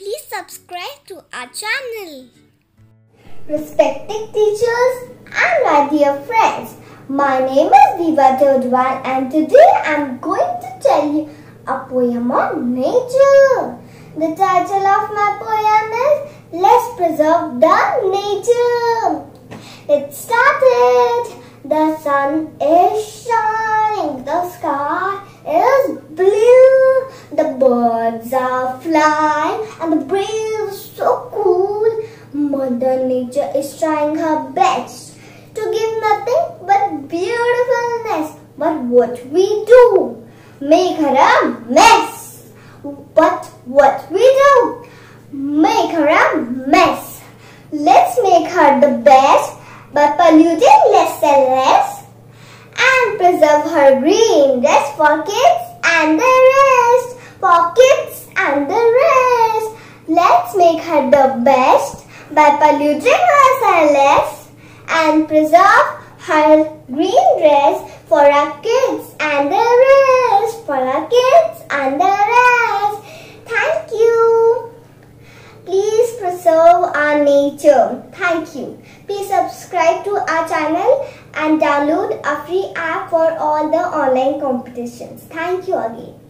Please subscribe to our channel. Respected teachers and my dear friends, my name is Diva and today I am going to tell you a poem on nature. The title of my poem is Let's Preserve the Nature. It started. The sun is shining, the sky is blue, the birds are flying and the breeze is so cool. Mother Nature is trying her best to give nothing but beautifulness. But what we do? Make her a mess. But what we do? Make her a mess. Let's make her the best by polluting less and less and preserve her green rest for kids and the rest. For kids and the rest. Let's make her the best by polluting less and less and preserve her green rest for our kids and the rest. For our kids and the rest. Thank you. Please preserve our nature. Thank you. Please subscribe to our channel and download a free app for all the online competitions. Thank you again.